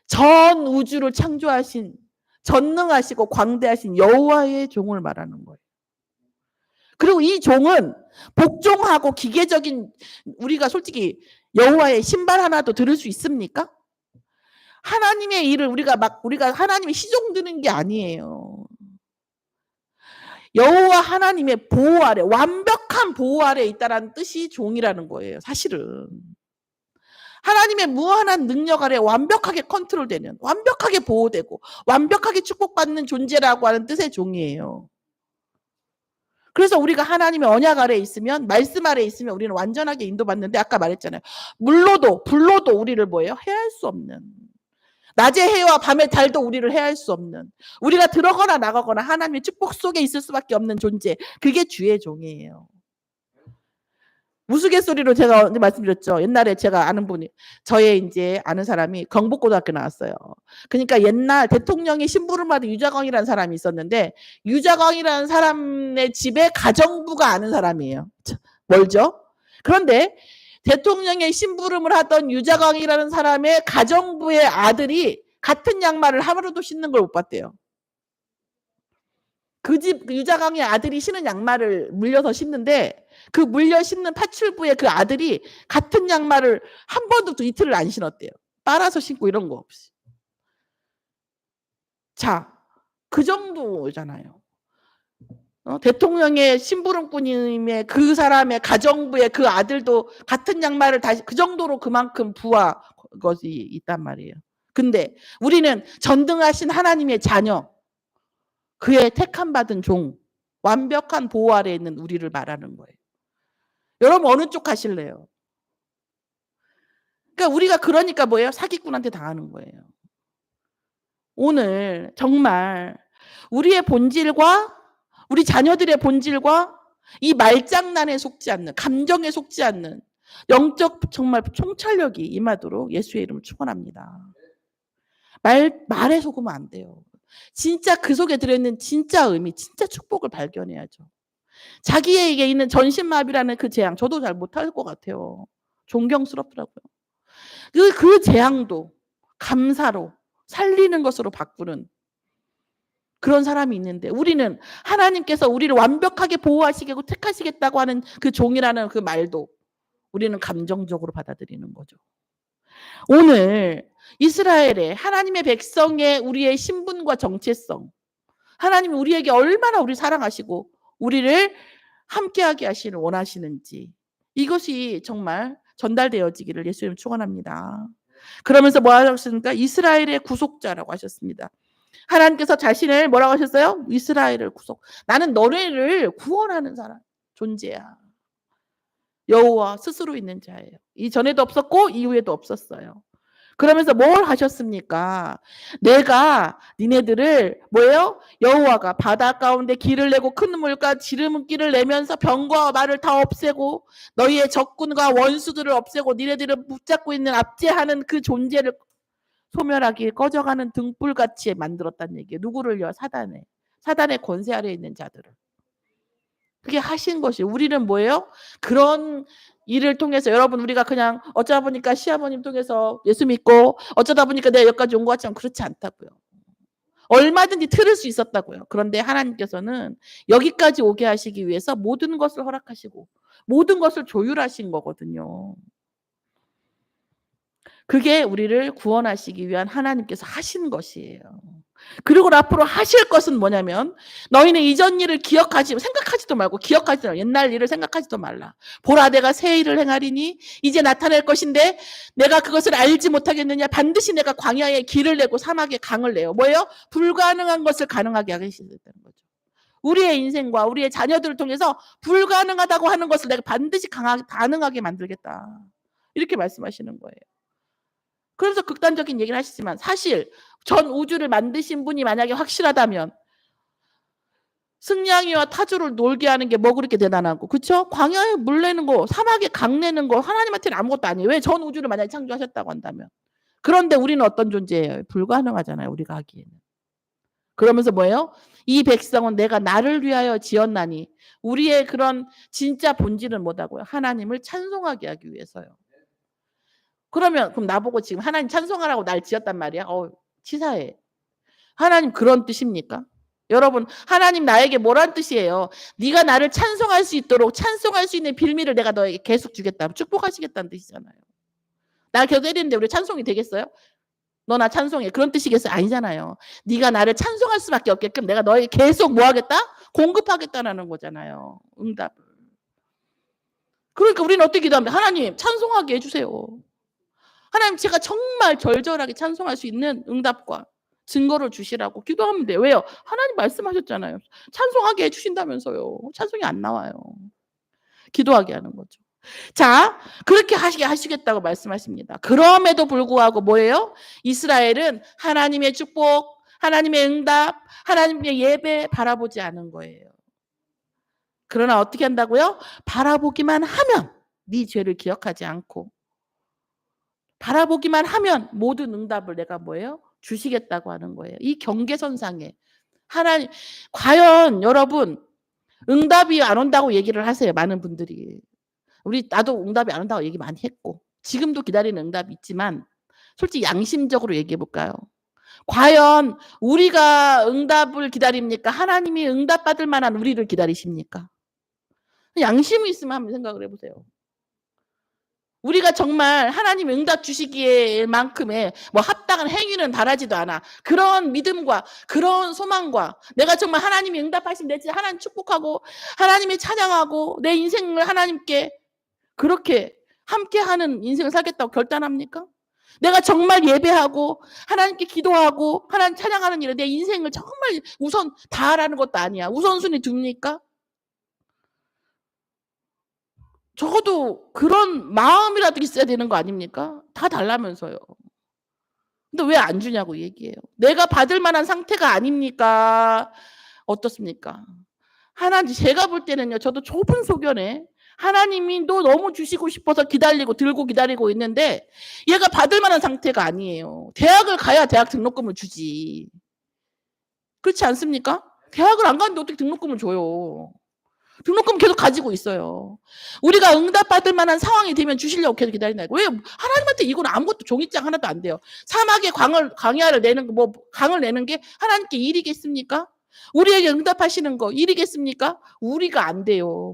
전 우주를 창조하신 전능하시고 광대하신 여호와의 종을 말하는 거예요. 그리고 이 종은 복종하고 기계적인 우리가 솔직히 여호와의 신발 하나도 들을 수 있습니까? 하나님의 일을 우리가 하나님의 시종 드는 게 아니에요. 여호와 하나님의 보호 아래 완벽한 보호 아래 있다라는 뜻이 종이라는 거예요. 사실은. 하나님의 무한한 능력 아래 완벽하게 컨트롤되는, 완벽하게 보호되고 완벽하게 축복받는 존재라고 하는 뜻의 종이에요. 그래서 우리가 하나님의 언약 아래에 있으면, 말씀 아래에 있으면 우리는 완전하게 인도받는데, 아까 말했잖아요. 물로도 불로도 우리를 뭐예요? 해할 수 없는, 낮의 해와 밤의 달도 우리를 해할 수 없는, 우리가 들어거나 나가거나 하나님의 축복 속에 있을 수밖에 없는 존재, 그게 주의 종이에요. 우스갯소리로 제가 말씀드렸죠. 옛날에 제가 아는 분이, 저의 이제 아는 사람이 경북고등학교 나왔어요. 그러니까 옛날 대통령의 심부름 하던 유자광이라는 사람이 있었는데, 유자광이라는 사람의 집에 가정부가 아는 사람이에요. 멀죠? 그런데 대통령의 심부름을 하던 유자광이라는 사람의 가정부의 아들이 같은 양말을 하루도 신는 걸 못 봤대요. 그 집 유자광의 아들이 신은 양말을 물려서 신는데, 그 물려 신는 파출부의 그 아들이 같은 양말을 한 번도 이틀을 안 신었대요. 빨아서 신고 이런 거 없이. 자, 그 정도잖아요. 대통령의 심부름꾼임의 그 사람의 가정부의 그 아들도 같은 양말을 다시, 그 정도로 그만큼 부와 것이 있단 말이에요. 근데 우리는 전등하신 하나님의 자녀, 그의 택함 받은 종, 완벽한 보호 아래에 있는 우리를 말하는 거예요. 여러분 어느 쪽 가실래요? 그러니까 우리가 그러니까 뭐예요? 사기꾼한테 당하는 거예요. 오늘 정말 우리의 본질과 우리 자녀들의 본질과 이 말장난에 속지 않는, 감정에 속지 않는 영적 정말 총찰력이 임하도록 예수의 이름을 축원합니다. 말에 속으면 안 돼요. 진짜 그 속에 들어있는 진짜 의미, 진짜 축복을 발견해야죠. 자기에게 있는 전신마비라는 그 재앙, 저도 잘 못할 것 같아요. 존경스럽더라고요. 그 재앙도 감사로 살리는 것으로 바꾸는 그런 사람이 있는데, 우리는 하나님께서 우리를 완벽하게 보호하시고 택하시겠다고 하는 그 종이라는 그 말도 우리는 감정적으로 받아들이는 거죠. 오늘 이스라엘의 하나님의 백성의 우리의 신분과 정체성, 하나님이 우리에게 얼마나 우리 사랑하시고 우리를 함께하게 하시는 원하시는지, 이것이 정말 전달되어지기를 예수님 축원합니다. 그러면서 뭐 하셨습니까? 이스라엘의 구속자라고 하셨습니다. 하나님께서 자신을 뭐라고 하셨어요? 이스라엘을 구속. 나는 너네를 구원하는 사람, 존재야. 여호와 스스로 있는 자예요. 이전에도 없었고 이후에도 없었어요. 그러면서 뭘 하셨습니까? 내가 니네들을 뭐예요? 여호와가 바다 가운데 길을 내고 큰 물과 지름길을 내면서 병과 말을 다 없애고 너희의 적군과 원수들을 없애고 니네들을 붙잡고 있는 압제하는 그 존재를 소멸하기 꺼져가는 등불같이 만들었다는 얘기예요. 누구를요? 사단의 권세 아래에 있는 자들을. 그게 하신 것이, 우리는 뭐예요? 그런 일을 통해서, 여러분 우리가 그냥 어쩌다 보니까 시아버님 통해서 예수 믿고 어쩌다 보니까 내가 여기까지 온 것 같지만 그렇지 않다고요. 얼마든지 틀을 수 있었다고요. 그런데 하나님께서는 여기까지 오게 하시기 위해서 모든 것을 허락하시고 모든 것을 조율하신 거거든요. 그게 우리를 구원하시기 위한 하나님께서 하신 것이에요. 그리고 앞으로 하실 것은 뭐냐면, 너희는 이전 일을 생각하지도 말고, 기억하지도 말고, 옛날 일을 생각하지도 말라. 보라, 내가 새 일을 행하리니 이제 나타낼 것인데 내가 그것을 알지 못하겠느냐. 반드시 내가 광야에 길을 내고 사막에 강을 내요. 뭐예요? 불가능한 것을 가능하게 하시겠다는 거죠. 우리의 인생과 우리의 자녀들을 통해서 불가능하다고 하는 것을 내가 반드시 가능하게 만들겠다. 이렇게 말씀하시는 거예요. 그래서 극단적인 얘기를 하시지만, 사실 전 우주를 만드신 분이 만약에 확실하다면 승냥이와 타조를 놀게 하는 게 뭐 그렇게 대단하고, 그렇죠? 광야에 물 내는 거, 사막에 강 내는 거 하나님한테는 아무것도 아니에요. 왜? 전 우주를 만약에 창조하셨다고 한다면. 그런데 우리는 어떤 존재예요? 불가능하잖아요, 우리가 하기에는. 그러면서 뭐예요? 이 백성은 내가 나를 위하여 지었나니, 우리의 그런 진짜 본질은 뭐다고요? 하나님을 찬송하게 하기 위해서요. 그러면 그럼 나보고 지금 하나님 찬송하라고 날 지었단 말이야? 치사해. 하나님 그런 뜻입니까? 여러분, 하나님 나에게 뭐란 뜻이에요? 네가 나를 찬송할 수 있도록, 찬송할 수 있는 빌미를 내가 너에게 계속 주겠다. 축복하시겠다는 뜻이잖아요. 나 계속 때리는데 우리 찬송이 되겠어요? 너 나 찬송해. 그런 뜻이겠어요? 아니잖아요. 네가 나를 찬송할 수밖에 없게끔 내가 너에게 계속 뭐 하겠다? 공급하겠다는 거잖아요. 응답을. 그러니까 우리는 어떻게 기도합니까? 하나님 찬송하게 해주세요. 하나님 제가 정말 절절하게 찬송할 수 있는 응답과 증거를 주시라고 기도하면 돼요. 왜요? 하나님 말씀하셨잖아요. 찬송하게 해 주신다면서요. 찬송이 안 나와요. 기도하게 하는 거죠. 자, 그렇게 하시겠다고 말씀하십니다. 그럼에도 불구하고 뭐예요? 이스라엘은 하나님의 축복, 하나님의 응답, 하나님의 예배 바라보지 않은 거예요. 그러나 어떻게 한다고요? 바라보기만 하면 네 죄를 기억하지 않고 바라보기만 하면 모든 응답을 내가 뭐예요? 주시겠다고 하는 거예요. 이 경계선상에 하나님 과연 여러분 응답이 안 온다고 얘기를 하세요. 많은 분들이. 나도 응답이 안 온다고 얘기 많이 했고 지금도 기다리는 응답이 있지만 솔직히 양심적으로 얘기해 볼까요? 과연 우리가 응답을 기다립니까? 하나님이 응답받을 만한 우리를 기다리십니까? 양심이 있으면 한번 생각을 해보세요. 우리가 정말 하나님 응답 주시기에 만큼의 뭐 합당한 행위는 바라지도 않아. 그런 믿음과 그런 소망과 내가 정말 하나님이 응답하시면 내 진짜 하나님 축복하고 하나님이 찬양하고 내 인생을 하나님께 그렇게 함께하는 인생을 살겠다고 결단합니까? 내가 정말 예배하고 하나님께 기도하고 하나님 찬양하는 일에 내 인생을 정말 우선 다하라는 것도 아니야. 우선순위 둡니까? 적어도 그런 마음이라도 있어야 되는 거 아닙니까? 다 달라면서요. 근데 왜 안 주냐고 얘기해요. 내가 받을 만한 상태가 아닙니까? 어떻습니까? 하나님 제가 볼 때는요. 저도 좁은 소견에 하나님이 또 너무 주시고 싶어서 기다리고 들고 기다리고 있는데 얘가 받을 만한 상태가 아니에요. 대학을 가야 대학 등록금을 주지. 그렇지 않습니까? 대학을 안 가는데 어떻게 등록금을 줘요. 등록금 계속 가지고 있어요. 우리가 응답받을 만한 상황이 되면 주시려고 계속 기다린다. 왜? 하나님한테 이건 아무것도 종이장 하나도 안 돼요. 사막에 광야를 내는 뭐 강을 내는 게 하나님께 일이겠습니까? 우리에게 응답하시는 거 일이겠습니까? 우리가 안 돼요.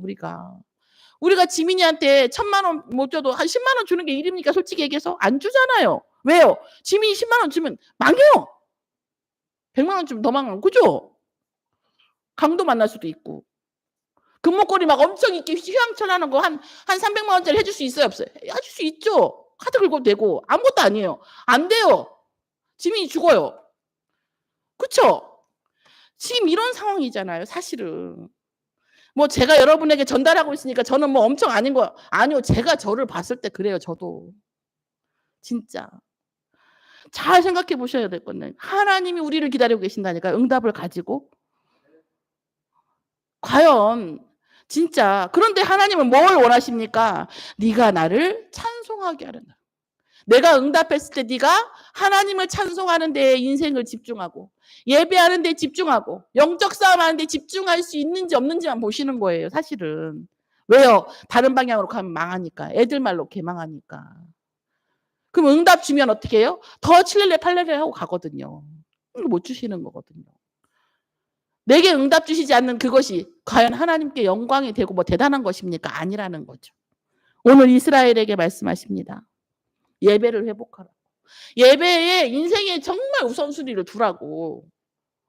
우리가 지민이한테 1,000만 원 못 줘도 한 10만 원 주는 게 일입니까? 솔직히 얘기해서 안 주잖아요. 왜요? 지민이 10만 원 주면 망해요. 100만 원 주면 더 망하고 그죠? 강도 만날 수도 있고. 금목걸이 막 엄청 있게 휘황찬란한 거 한 300만 원짜리 해줄 수 있어요? 없어요? 해줄 수 있죠. 카드 긁어도 되고 아무것도 아니에요. 안 돼요. 지민이 죽어요. 그쵸? 지금 이런 상황이잖아요. 사실은. 뭐 제가 여러분에게 전달하고 있으니까 저는 뭐 엄청 아닌 거 아니요. 제가 저를 봤을 때 그래요. 저도. 진짜. 잘 생각해 보셔야 될 건데 하나님이 우리를 기다리고 계신다니까요. 응답을 가지고. 과연 진짜 그런데 하나님은 뭘 원하십니까? 네가 나를 찬송하게 하려나. 내가 응답했을 때 네가 하나님을 찬송하는 데에 인생을 집중하고 예배하는 데 집중하고 영적 싸움하는 데 집중할 수 있는지 없는지만 보시는 거예요. 사실은. 왜요? 다른 방향으로 가면 망하니까. 애들 말로 개망하니까. 그럼 응답 주면 어떻게 해요? 더 칠렐레 팔렐레 하고 가거든요. 못 주시는 거거든요. 내게 응답 주시지 않는 그것이 과연 하나님께 영광이 되고 뭐 대단한 것입니까? 아니라는 거죠. 오늘 이스라엘에게 말씀하십니다. 예배를 회복하라. 예배에 인생에 정말 우선순위를 두라고.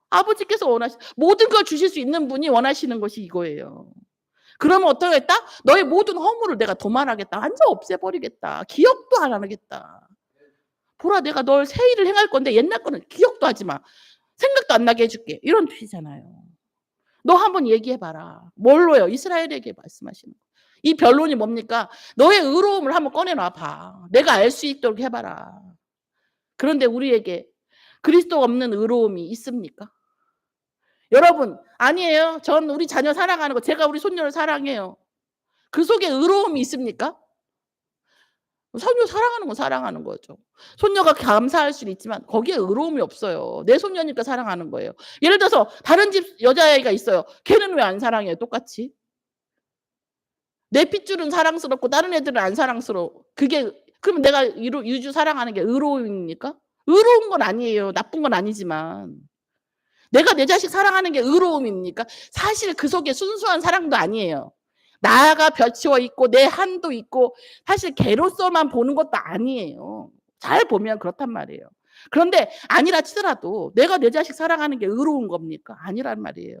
아버지께서 모든 걸 주실 수 있는 분이 원하시는 것이 이거예요. 그러면 어떠겠다? 너의 모든 허물을 내가 도말하겠다. 완전 없애버리겠다. 기억도 안 하겠다. 보라 내가 널 새 일을 행할 건데 옛날 거는 기억도 하지 마. 생각도 안 나게 해줄게. 이런 뜻이잖아요. 너 한번 얘기해봐라. 뭘로요? 이스라엘에게 말씀하시는 거. 이 변론이 뭡니까? 너의 의로움을 한번 꺼내놔봐. 내가 알 수 있도록 해봐라. 그런데 우리에게 그리스도 없는 의로움이 있습니까? 여러분 아니에요. 전 우리 자녀 사랑하는 거 제가 우리 손녀를 사랑해요. 그 속에 의로움이 있습니까? 손녀 사랑하는 건 사랑하는 거죠. 손녀가 감사할 수는 있지만 거기에 의로움이 없어요. 내 손녀니까 사랑하는 거예요. 예를 들어서 다른 집 여자아이가 있어요. 걔는 왜 안 사랑해요? 똑같이. 내 핏줄은 사랑스럽고 다른 애들은 안 사랑스러워. 그럼 내가 유주 사랑하는 게 의로움입니까? 의로운 건 아니에요. 나쁜 건 아니지만. 내가 내 자식 사랑하는 게 의로움입니까? 사실 그 속에 순수한 사랑도 아니에요. 나가 벼치워 있고 내 한도 있고 사실 걔로서만 보는 것도 아니에요. 잘 보면 그렇단 말이에요. 그런데 아니라 치더라도 내가 내 자식 사랑하는 게 의로운 겁니까? 아니란 말이에요.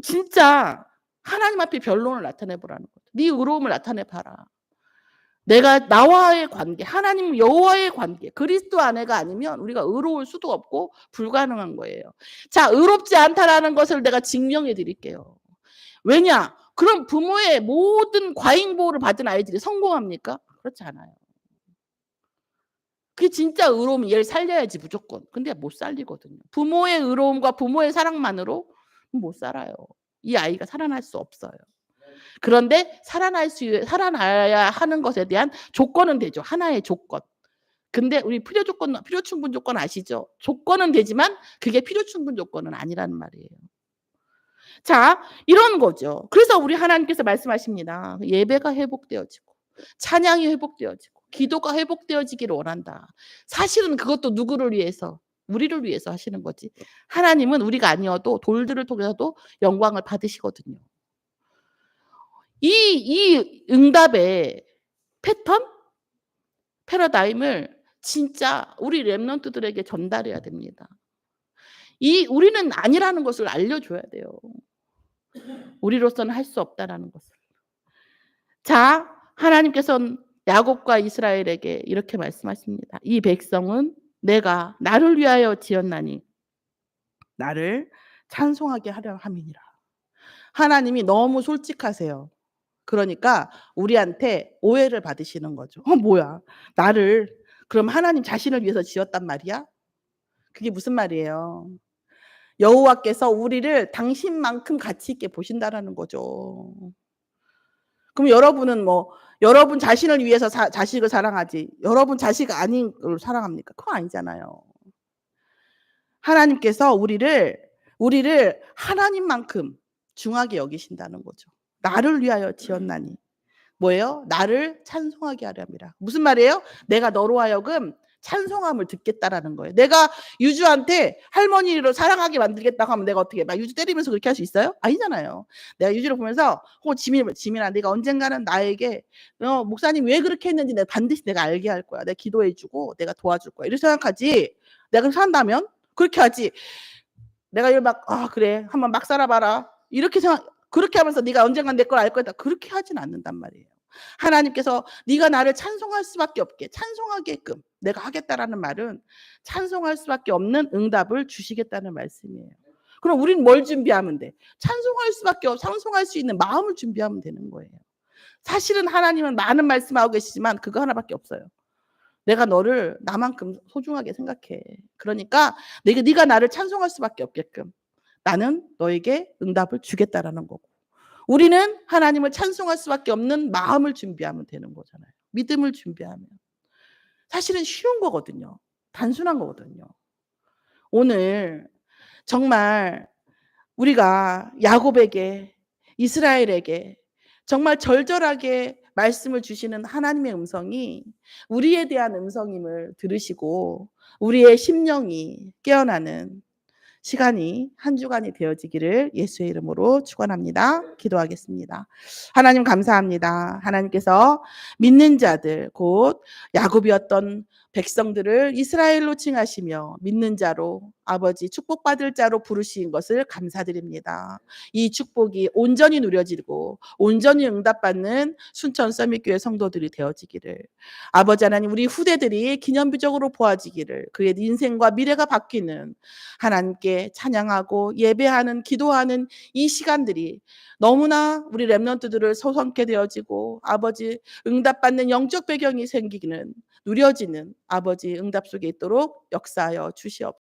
진짜 하나님 앞에 변론을 나타내 보라는 거죠. 네 의로움을 나타내 봐라. 내가 나와의 관계, 하나님 여호와의 관계, 그리스도 안에가 아니면 우리가 의로울 수도 없고 불가능한 거예요. 자, 의롭지 않다라는 것을 내가 증명해 드릴게요. 왜냐? 그럼 부모의 모든 과잉 보호를 받은 아이들이 성공합니까? 그렇지 않아요. 그게 진짜 의로우면 얘를 살려야지 무조건. 근데 못 살리거든요. 부모의 의로움과 부모의 사랑만으로 못 살아요. 이 아이가 살아날 수 없어요. 그런데 살아나야 하는 것에 대한 조건은 되죠. 하나의 조건. 근데 우리 필요 충분 조건 아시죠? 조건은 되지만 그게 필요 충분 조건은 아니라는 말이에요. 자, 이런 거죠. 그래서 우리 하나님께서 말씀하십니다. 예배가 회복되어지고 찬양이 회복되어지고 기도가 회복되어지기를 원한다. 사실은 그것도 누구를 위해서? 우리를 위해서 하시는 거지. 하나님은 우리가 아니어도 돌들을 통해서도 영광을 받으시거든요. 이 응답의 패턴, 패러다임을 진짜 우리 렘넌트들에게 전달해야 됩니다. 우리는 아니라는 것을 알려줘야 돼요. 우리로서는 할 수 없다라는 것을. 자, 하나님께서는 야곱과 이스라엘에게 이렇게 말씀하십니다. 이 백성은 내가 나를 위하여 지었나니 나를 찬송하게 하려 함이니라. 하나님이 너무 솔직하세요. 그러니까 우리한테 오해를 받으시는 거죠. 뭐야? 나를 그럼 하나님 자신을 위해서 지었단 말이야? 그게 무슨 말이에요? 여호와께서 우리를 당신만큼 가치 있게 보신다라는 거죠. 그럼 여러분은 여러분 자신을 위해서 자식을 사랑하지 여러분 자식 아닌 걸 사랑합니까? 그거 아니잖아요. 하나님께서 우리를 하나님만큼 중하게 여기신다는 거죠. 나를 위하여 지었나니. 뭐예요? 나를 찬송하게 하려 함이라. 무슨 말이에요? 내가 너로 하여금 찬송함을 듣겠다라는 거예요. 내가 유주한테 할머니를 사랑하게 만들겠다고 하면 내가 어떻게 막 유주 때리면서 그렇게 할 수 있어요? 아니잖아요. 내가 유주를 보면서 지민아 네가 언젠가는 나에게 목사님 왜 그렇게 했는지 내가 반드시 내가 알게 할 거야. 내가 기도해 주고 내가 도와줄 거야. 이렇게 생각하지. 내가 그렇게 산다면 그렇게 하지. 내가 이걸 그래 한번 막 살아봐라. 이렇게 그렇게 하면서 네가 언젠간 내 걸 알 거다. 그렇게 하진 않는단 말이에요. 하나님께서 네가 나를 찬송할 수밖에 없게 찬송하게끔 내가 하겠다라는 말은 찬송할 수밖에 없는 응답을 주시겠다는 말씀이에요. 그럼 우리는 뭘 준비하면 돼? 찬송할 수 있는 마음을 준비하면 되는 거예요. 사실은 하나님은 많은 말씀하고 계시지만 그거 하나밖에 없어요. 내가 너를 나만큼 소중하게 생각해. 그러니까 네가 나를 찬송할 수밖에 없게끔 나는 너에게 응답을 주겠다라는 거고. 우리는 하나님을 찬송할 수밖에 없는 마음을 준비하면 되는 거잖아요. 믿음을 준비하면. 사실은 쉬운 거거든요. 단순한 거거든요. 오늘 정말 우리가 야곱에게 이스라엘에게 정말 절절하게 말씀을 주시는 하나님의 음성이 우리에 대한 음성임을 들으시고 우리의 심령이 깨어나는 시간이 한 주간이 되어지기를 예수의 이름으로 축원합니다. 기도하겠습니다. 하나님 감사합니다. 하나님께서 믿는 자들 곧 야곱이었던 백성들을 이스라엘로 칭하시며 믿는 자로 아버지 축복받을 자로 부르신 것을 감사드립니다. 이 축복이 온전히 누려지고 온전히 응답받는 순천 서밋교회 성도들이 되어지기를 아버지 하나님 우리 후대들이 기념비적으로 보아지기를 그의 인생과 미래가 바뀌는 하나님께 찬양하고 예배하는 기도하는 이 시간들이 너무나 우리 렘넌트들을 소성케 되어지고 아버지 응답받는 영적 배경이 생기기는 누려지는 아버지 응답 속에 있도록 역사하여 주시옵소서.